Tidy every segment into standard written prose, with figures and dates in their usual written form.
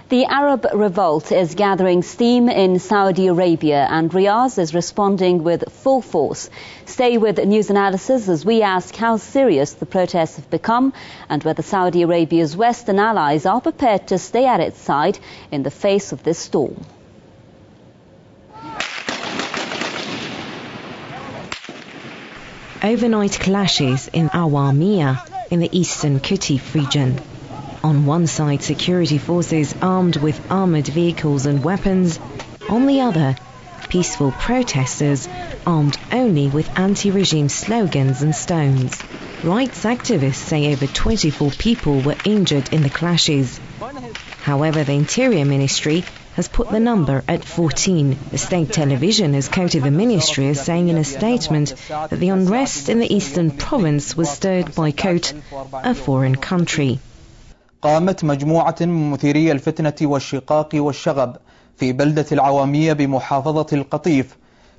The Arab revolt is gathering steam in Saudi Arabia and Riyadh is responding with full force. Stay with News Analysis as we ask how serious the protests have become and whether Saudi Arabia's Western allies are prepared to stay at its side in the face of this storm. Overnight clashes in Awamiyah in the eastern Qatif region. On one side, security forces armed with armoured vehicles and weapons. On the other, peaceful protesters armed only with anti-regime slogans and stones. Rights activists say over 24 people were injured in the clashes. However, the Interior Ministry has put the number at 14. The state television has quoted the ministry as saying in a statement that the unrest in the eastern province was stirred by, quote, a foreign country. قامت مجموعة من مثيري الفتنة والشقاق والشغب في بلدة العوامية بمحافظة القطيف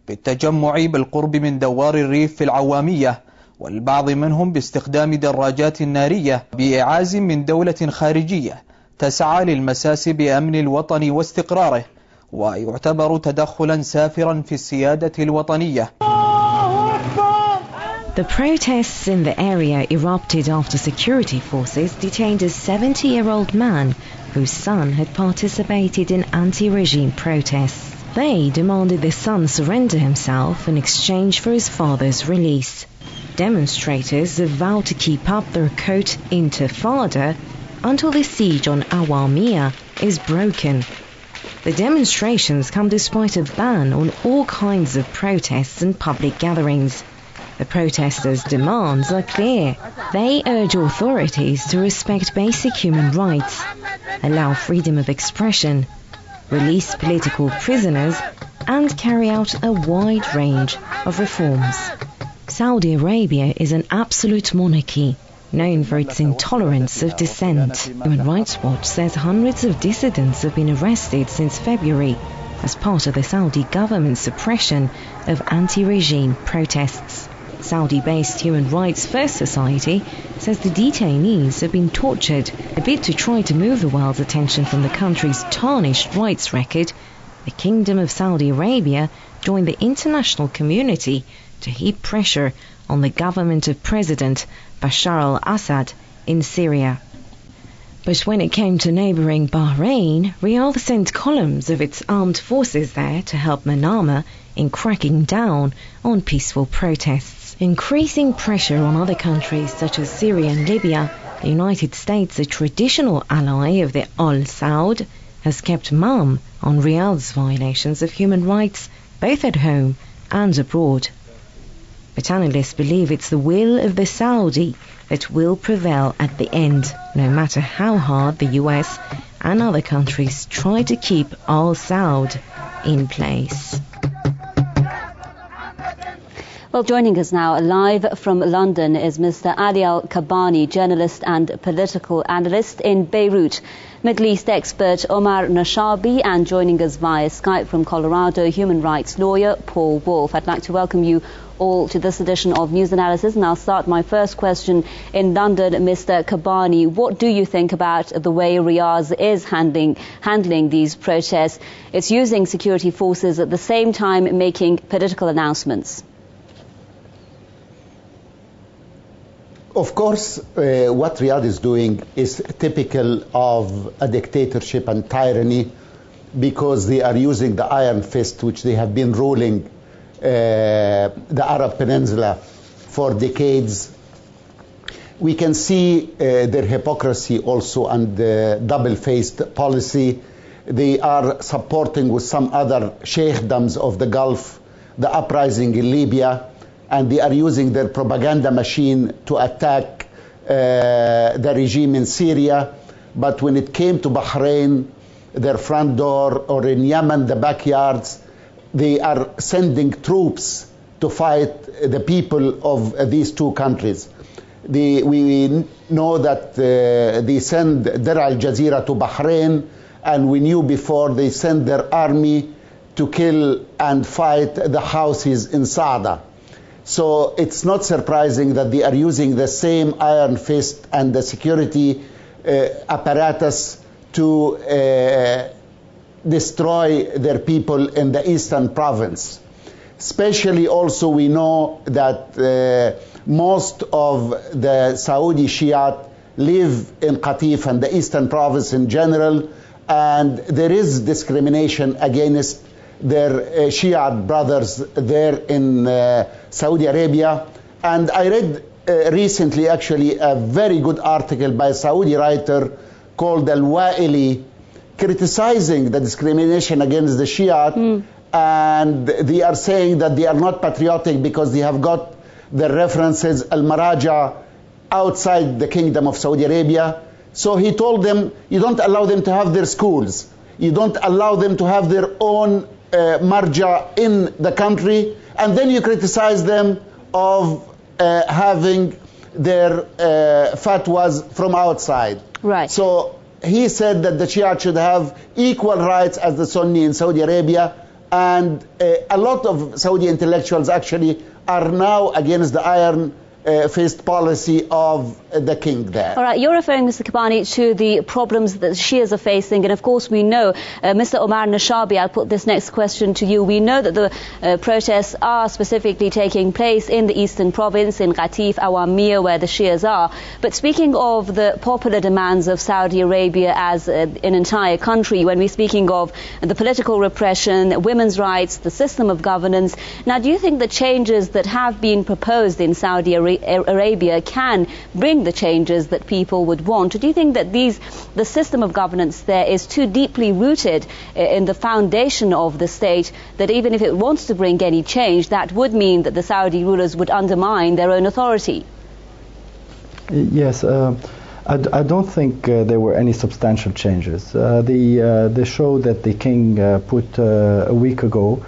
بالتجمع بالقرب من دوار الريف في العوامية، والبعض منهم باستخدام دراجات نارية بإعاز من دولة خارجية تسعى للمساس بأمن الوطن واستقراره، ويعتبر تدخلا سافرا في السيادة الوطنية. The protests in the area erupted after security forces detained a 70-year-old man whose son had participated in anti-regime protests. They demanded the son surrender himself in exchange for his father's release. Demonstrators have vowed to keep up their, quote, intifada until the siege on Awamiyah is broken. The demonstrations come despite a ban on all kinds of protests and public gatherings. The protesters' demands are clear. They urge authorities to respect basic human rights, allow freedom of expression, release political prisoners, and carry out a wide range of reforms. Saudi Arabia is an absolute monarchy, known for its intolerance of dissent. Human Rights Watch says hundreds of dissidents have been arrested since February as part of the Saudi government's suppression of anti-regime protests. Saudi-based Human Rights First Society says the detainees have been tortured. A bid to try to move the world's attention from the country's tarnished rights record, the Kingdom of Saudi Arabia joined the international community to heap pressure on the government of President Bashar al-Assad in Syria. But when it came to neighbouring Bahrain, Riyadh sent columns of its armed forces there to help Manama in cracking down on peaceful protests. Increasing pressure on other countries such as Syria and Libya, the United States, a traditional ally of the Al Saud, has kept mum on Riyadh's violations of human rights both at home and abroad. But analysts believe it's the will of the Saudi that will prevail at the end, no matter how hard the US and other countries try to keep Al Saud in place. Well, joining us now live from London is Mr. Ali Al-Kabani, journalist and political analyst in Beirut. Middle East expert Omar Nashabi, and joining us via Skype from Colorado, human rights lawyer Paul Wolf. I'd like to welcome you all to this edition of News Analysis, and I'll start my first question in London. Mr. Kabani, what do you think about the way Riyadh is handling these protests? It's using security forces at the same time making political announcements. Of course, what Riyadh is doing is typical of a dictatorship and tyranny, because they are using the iron fist which they have been ruling the Arab Peninsula for decades. We can see their hypocrisy also and double-faced policy. They are supporting with some other sheikhdoms of the Gulf the uprising in Libya, and they are using their propaganda machine to attack the regime in Syria. But when it came to Bahrain, their front door, or in Yemen, the backyards, they are sending troops to fight the people of these two countries. We know that they send Dar al Jazeera to Bahrain, and we knew before they send their army to kill and fight the Houthis in Saada. So it's not surprising that they are using the same iron fist and the security apparatus to destroy their people in the eastern province. Especially also we know that most of the Saudi Shiite live in Qatif and the eastern province in general, and there is discrimination against their Shiite brothers there in Saudi Arabia. And I read recently actually a very good article by a Saudi writer called Al-Wa'ili criticizing the discrimination against the Shiite, and they are saying that they are not patriotic because they have got the references Al-Maraja outside the Kingdom of Saudi Arabia. So he told them, you don't allow them to have their schools, you don't allow them to have their own marja in the country, and then you criticize them of having their fatwas from outside. Right. So he said that the Shia should have equal rights as the Sunni in Saudi Arabia, and a lot of Saudi intellectuals actually are now against the iron fist policy of the king there. All right, you're referring, Mr. Kabani, to the problems that the Shias are facing, and of course we know, Mr. Omar Nashabi, I'll put this next question to you. We know that the protests are specifically taking place in the eastern province, in Qatif, Awamiyah, where the Shias are. But speaking of the popular demands of Saudi Arabia as an entire country, when we're speaking of the political repression, women's rights, the system of governance, now do you think the changes that have been proposed in Saudi Arabia can bring the changes that people would want? Or do you think that the system of governance there is too deeply rooted in the foundation of the state that even if it wants to bring any change, that would mean that the Saudi rulers would undermine their own authority? Yes, I don't think there were any substantial changes. The show that the king put a week ago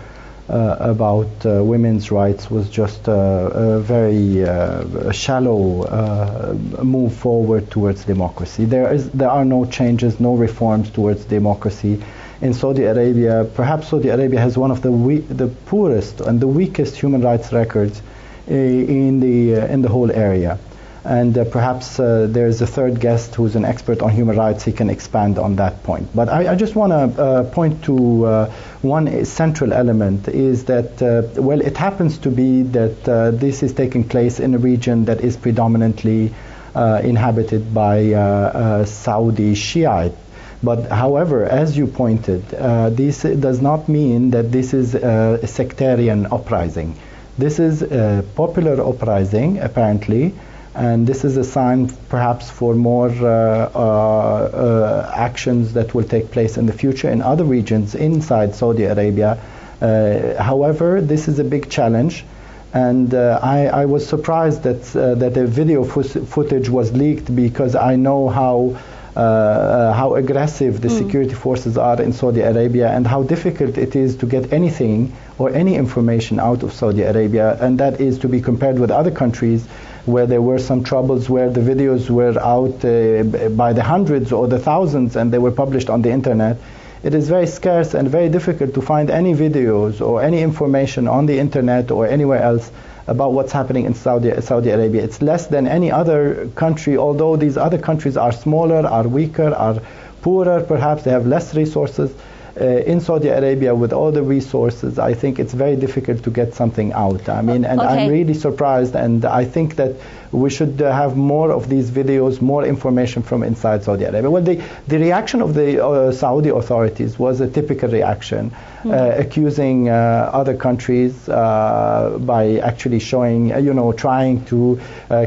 about women's rights was just a very shallow move forward towards democracy. There are no changes, no reforms towards democracy in Saudi Arabia. Perhaps Saudi Arabia has one of the poorest and the weakest human rights records in the whole area. And perhaps there's a third guest who's an expert on human rights. He can expand on that point. But I just want to point to one central element is that, well, it happens to be that this is taking place in a region that is predominantly inhabited by Saudi Shiite. But however, as you pointed, this does not mean that this is a sectarian uprising. This is a popular uprising, apparently. And this is a sign perhaps for more actions that will take place in the future in other regions inside Saudi Arabia. However, this is a big challenge, and I was surprised that a video footage was leaked, because I know how aggressive the security forces are in Saudi Arabia and how difficult it is to get anything or any information out of Saudi Arabia, and that is to be compared with other countries where there were some troubles where the videos were out by the hundreds or the thousands and they were published on the internet. It is very scarce and very difficult to find any videos or any information on the internet or anywhere else about what's happening in Saudi Arabia. It's less than any other country, although these other countries are smaller, are weaker, are poorer, perhaps they have less resources. In Saudi Arabia, with all the resources, I think it's very difficult to get something out. I mean, and I'm really surprised, and I think that we should have more of these videos, more information from inside Saudi Arabia. Well, the reaction of the Saudi authorities was a typical reaction, accusing other countries by actually showing, trying to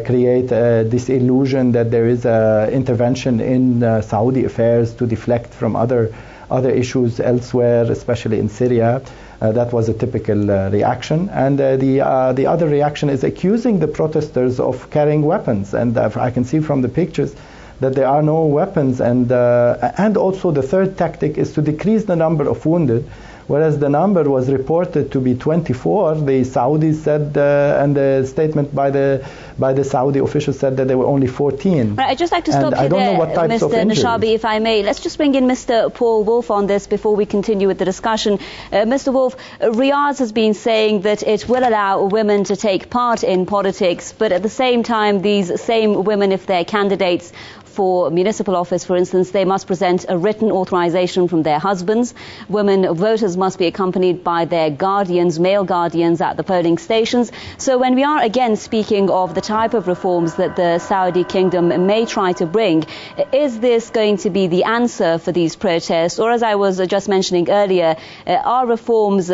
create this illusion that there is intervention in Saudi affairs to deflect from other issues elsewhere, especially in Syria. That was a typical reaction. And the other reaction is accusing the protesters of carrying weapons. And I can see from the pictures that there are no weapons. And also the third tactic is to decrease the number of wounded. Whereas the number was reported to be 24, the Saudis said, and the statement by the Saudi officials said that there were only 14. Right, I'd just like to stop you there, Mr. Nashabi, if I may. Let's just bring in Mr. Paul Wolf on this before we continue with the discussion. Mr. Wolf, Riyadh has been saying that it will allow women to take part in politics, but at the same time, these same women, if they're candidates for municipal office, for instance, they must present a written authorization from their husbands. Women voters must be accompanied by their guardians, male guardians, at the polling stations. So when we are again speaking of the type of reforms that the Saudi kingdom may try to bring, is this going to be the answer for these protests? Or, as I was just mentioning earlier, are reforms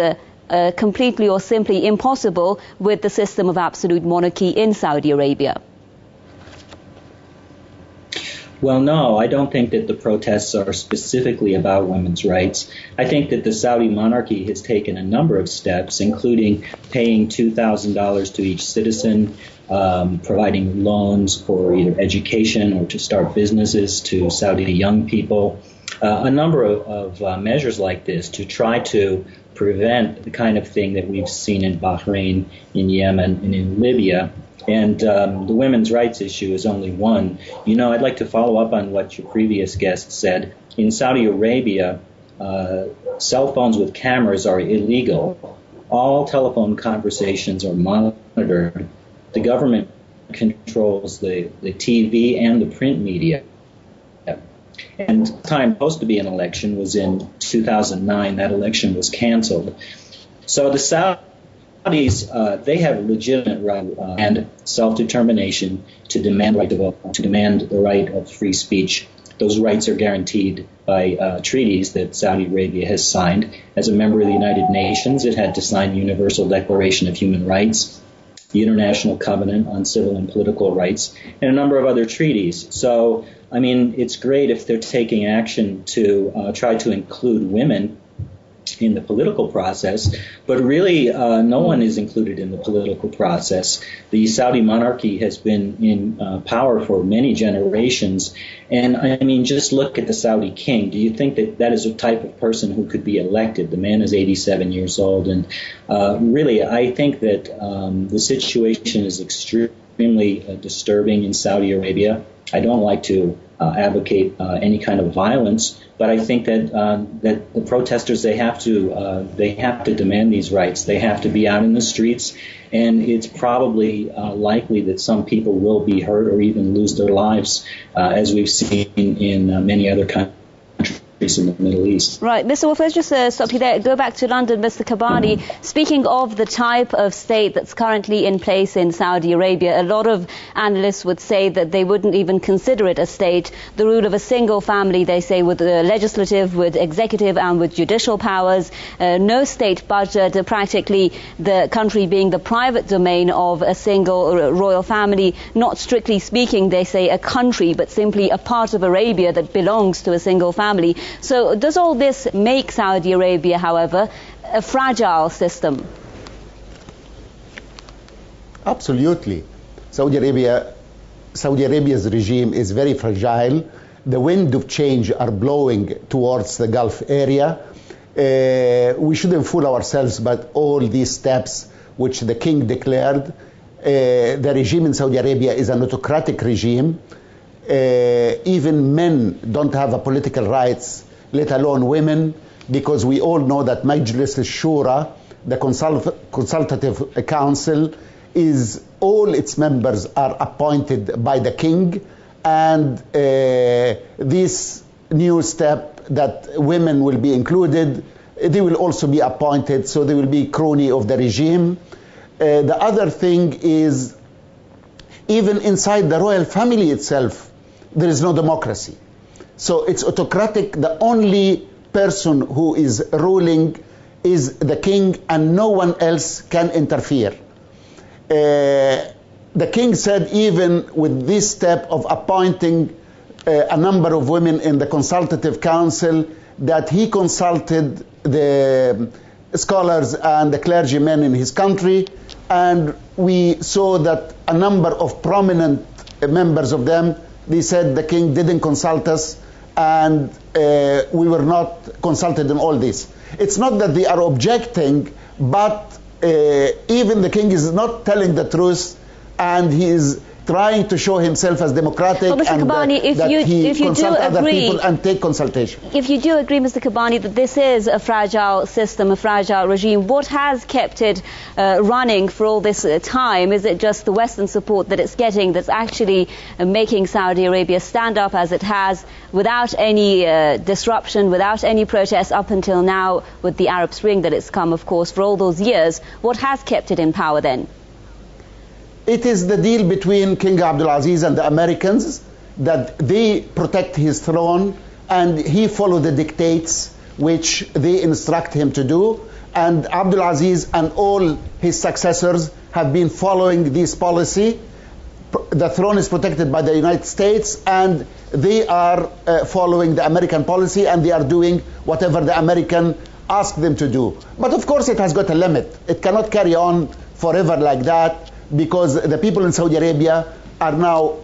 completely or simply impossible with the system of absolute monarchy in Saudi Arabia? Well, no, I don't think that the protests are specifically about women's rights. I think that the Saudi monarchy has taken a number of steps, including paying $2,000 to each citizen, providing loans for either education or to start businesses to Saudi young people, a number of measures like this to try to prevent the kind of thing that we've seen in Bahrain, in Yemen, and in Libya. And the women's rights issue is only one. You know, I'd like to follow up on what your previous guest said. In Saudi Arabia, cell phones with cameras are illegal. All telephone conversations are monitored. The government controls the TV and the print media. And the time supposed to be an election was in 2009. That election was canceled. So the Saudis, they have legitimate right and self-determination to demand right to vote, to demand the right of free speech. Those rights are guaranteed by treaties that Saudi Arabia has signed. As a member of the United Nations, it had to sign the Universal Declaration of Human Rights, the International Covenant on Civil and Political Rights, and a number of other treaties. So, I mean, it's great if they're taking action to try to include women in the political process, but really no one is included in the political process. The Saudi monarchy has been in power for many generations, and I mean, just look at the Saudi king. Do you think that that is a type of person who could be elected? The man is 87 years old, and really, I think that the situation is extremely disturbing in Saudi Arabia. I don't like to advocate any kind of violence, but I think that that the protesters, they have to demand these rights. They have to be out in the streets, and it's probably likely that some people will be hurt or even lose their lives, as we've seen in many other countries in the Middle East. Right, Mr. Wolf, let's just stop you there. Go back to London, Mr. Kabani. Speaking of the type of state that's currently in place in Saudi Arabia, a lot of analysts would say that they wouldn't even consider it a state. The rule of a single family, they say, with the legislative, with executive and with judicial powers. No state budget, practically the country being the private domain of a single royal family. Not strictly speaking, they say, a country, but simply a part of Arabia that belongs to a single family. So does all this make Saudi Arabia, however, a fragile system? Absolutely. Saudi Arabia's regime is very fragile. The wind of change are blowing towards the Gulf area. We shouldn't fool ourselves, but all these steps which the king declared, the regime in Saudi Arabia is an autocratic regime. Even men don't have a political rights, let alone women, because we all know that Majlis al-Shura, the consultative council, is all its members are appointed by the king, and this new step that women will be included, they will also be appointed, so they will be crony of the regime. The other thing is, even inside the royal family itself, there is no democracy. So it's autocratic. The only person who is ruling is the king, and no one else can interfere. The king said, even with this step of appointing a number of women in the consultative council, that he consulted the scholars and the clergymen in his country, and we saw that a number of prominent members of them, they said the king didn't consult us, and we were not consulted in all this. It's not that they are objecting, but even the king is not telling the truth, and he is trying to show himself as democratic, Mr. and Kabani, he consult other people and take consultation. If you do agree, Mr. Kabani, that this is a fragile system, a fragile regime, what has kept it running for all this time? Is it just the Western support that it's getting that's actually making Saudi Arabia stand up as it has, without any disruption, without any protests up until now, with the Arab Spring that it's come, of course, for all those years? What has kept it in power then? It is the deal between King Abdulaziz and the Americans, that they protect his throne and he follow the dictates which they instruct him to do. And Abdulaziz and all his successors have been following this policy. The throne is protected by the United States, and they are following the American policy, and they are doing whatever the American ask them to do. But of course it has got a limit. It cannot carry on forever like that, because the people in Saudi Arabia are now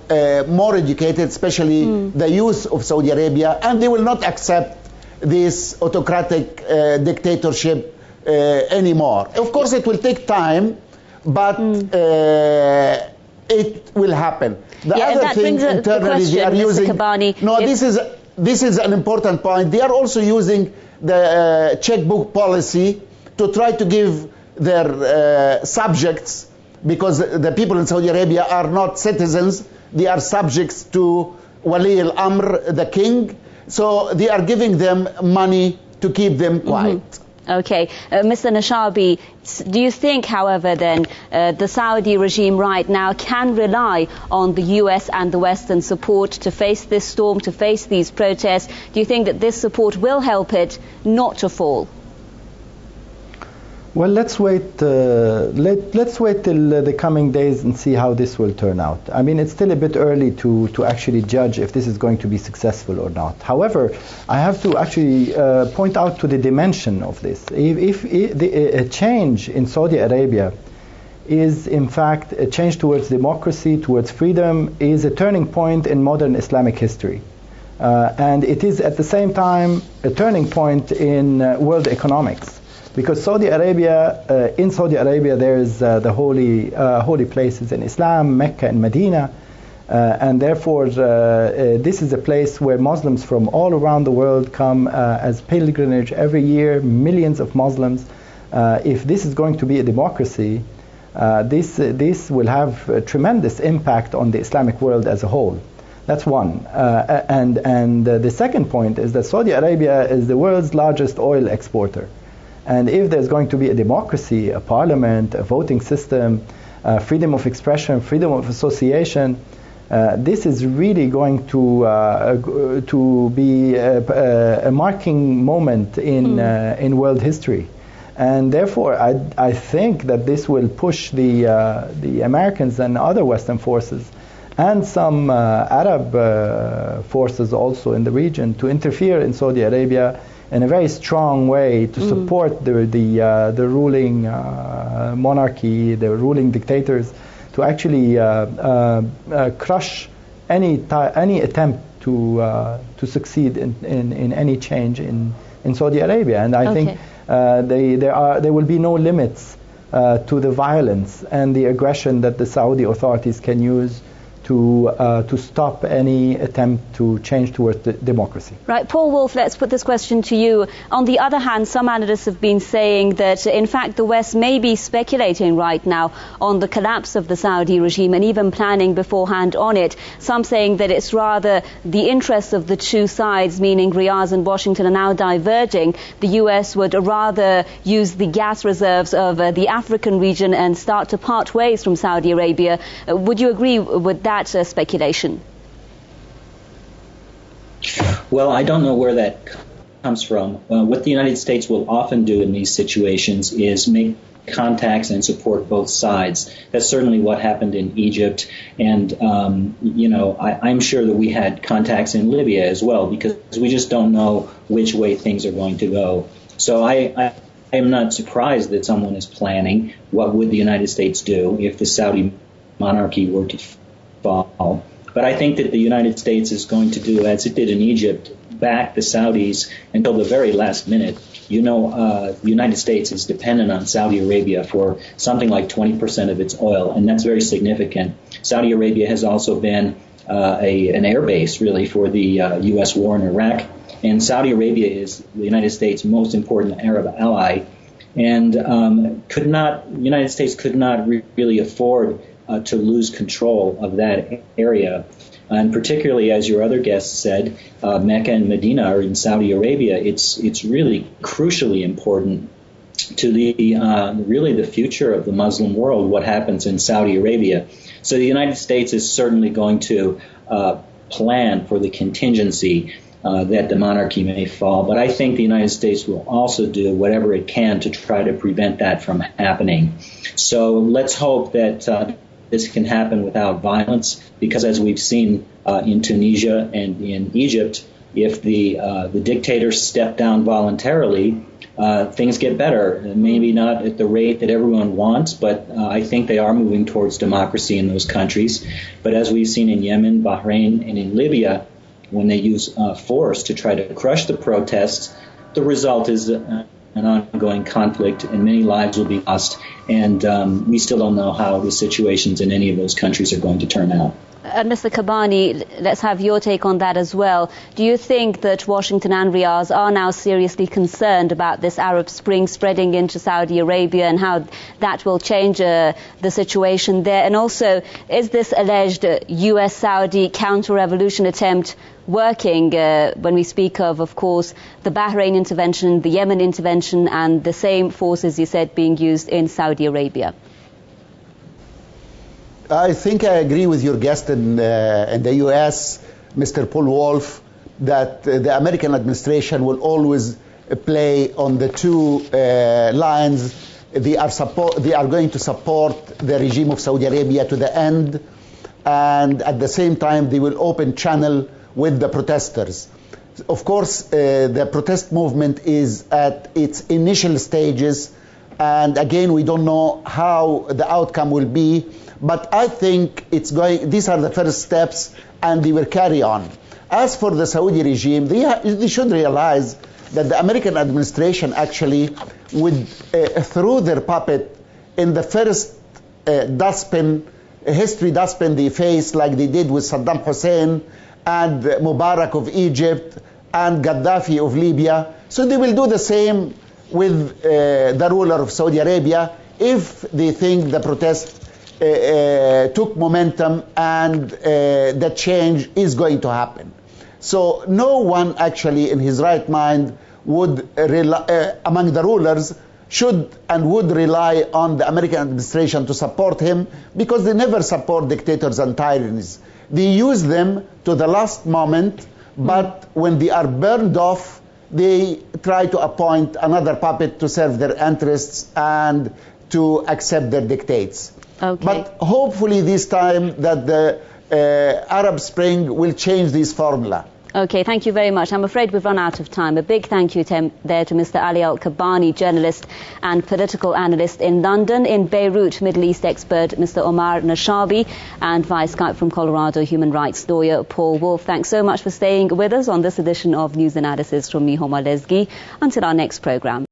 more educated, especially the youth of Saudi Arabia, and they will not accept this autocratic dictatorship anymore. Of course, it will take time, but it will happen. The other thing, internally, they are using... This is an important point. They are also using the checkbook policy to try to give their subjects, because the people in Saudi Arabia are not citizens, they are subjects to Wali al-Amr, the king, so they are giving them money to keep them quiet. Okay. Mr. Nashabi, do you think, however, then, the Saudi regime right now can rely on the US and the Western support to face this storm, to face these protests? Do you think that this support will help it not to fall? Well, let's wait. Let's wait till the coming days and see how this will turn out. I mean, it's still a bit early to actually judge if this is going to be successful or not. However, I have to actually point out to the dimension of this. If a change in Saudi Arabia is in fact a change towards democracy, towards freedom, is a turning point in modern Islamic history. And it is at the same time a turning point in world economics. Because Saudi Arabia, in Saudi Arabia, there is the holy places in Islam, Mecca and Medina, and therefore this is a place where Muslims from all around the world come as pilgrimage every year. Millions of Muslims. If this is going to be a democracy, this will have a tremendous impact on the Islamic world as a whole. That's one. And the second point is that Saudi Arabia is the world's largest oil exporter. And if there's going to be a democracy, a parliament, a voting system, freedom of expression, freedom of association, this is really going to be a marking moment in world history. And therefore, I think that this will push the Americans and other Western forces and some Arab forces also in the region to interfere in Saudi Arabia in a very strong way to support the ruling monarchy, the ruling dictators, to actually crush any attempt to succeed in any change in Saudi Arabia. And I think there will be no limits to the violence and the aggression that the Saudi authorities can use to stop any attempt to change towards democracy. Right. Paul Wolf, let's put this question to you. On the other hand, some analysts have been saying that, in fact, the West may be speculating right now on the collapse of the Saudi regime and even planning beforehand on it. Some saying that it's rather the interests of the two sides, meaning Riyadh and Washington, are now diverging. The US would rather use the gas reserves of the African region and start to part ways from Saudi Arabia. Would you agree with that speculation? Well, I don't know where that comes from. What the United States will often do in these situations is make contacts and support both sides. That's certainly what happened in Egypt. And, I'm sure that we had contacts in Libya as well, because we just don't know which way things are going to go. So I am not surprised that someone is planning what would the United States do if the Saudi monarchy were to fall. But I think that the United States is going to do as it did in Egypt, back the Saudis until the very last minute. The United States is dependent on Saudi Arabia for something like 20% of its oil, and that's very significant. Saudi Arabia has also been an air base, really, for the U.S. war in Iraq, and Saudi Arabia is the United States' most important Arab ally, and the United States could not really afford to lose control of that area. And particularly, as your other guest said, Mecca and Medina are in Saudi Arabia. It's really crucially important to the future of the Muslim world, what happens in Saudi Arabia. So the United States is certainly going to plan for the contingency that the monarchy may fall. But I think the United States will also do whatever it can to try to prevent that from happening. So let's hope that this can happen without violence, because as we've seen in Tunisia and in Egypt, if the dictators step down voluntarily, things get better. Maybe not at the rate that everyone wants, but I think they are moving towards democracy in those countries. But as we've seen in Yemen, Bahrain, and in Libya, when they use force to try to crush the protests, the result is an ongoing conflict, and many lives will be lost. And we still don't know how the situations in any of those countries are going to turn out. Mr. Kabani, let's have your take on that as well. Do you think that Washington and Riyadh are now seriously concerned about this Arab Spring spreading into Saudi Arabia and how that will change the situation there? And also, is this alleged US-Saudi counter-revolution attempt working when we speak of course, the Bahrain intervention, the Yemen intervention, and the same forces, you said, being used in Saudi Arabia? I think I agree with your guest in the U.S., Mr. Paul Wolf, that the American administration will always play on the two lines. They are going to support the regime of Saudi Arabia to the end, and at the same time they will open channel with the protesters. Of course, the protest movement is at its initial stages, and again, we don't know how the outcome will be. But I think these are the first steps, and they will carry on. As for the Saudi regime, they should realize that the American administration actually would throw their puppet in the first history dustbin they faced, like they did with Saddam Hussein and Mubarak of Egypt and Gaddafi of Libya. So they will do the same with the ruler of Saudi Arabia if they think the protest took momentum and that change is going to happen. So no one actually in his right mind would among the rulers should and would rely on the American administration to support him, because they never support dictators and tyrannies. They use them to the last moment, but when they are burned off, they try to appoint another puppet to serve their interests and to accept their dictates. Okay. But hopefully this time that the Arab Spring will change this formula. Okay, thank you very much. I'm afraid we've run out of time. A big thank you there to Mr. Ali Al-Kabani, journalist and political analyst in London. In Beirut, Middle East expert Mr. Omar Nashabi, and via Skype from Colorado, human rights lawyer Paul Wolf. Thanks so much for staying with us on this edition of News Analysis from me, Homa Lesgi. Until our next program.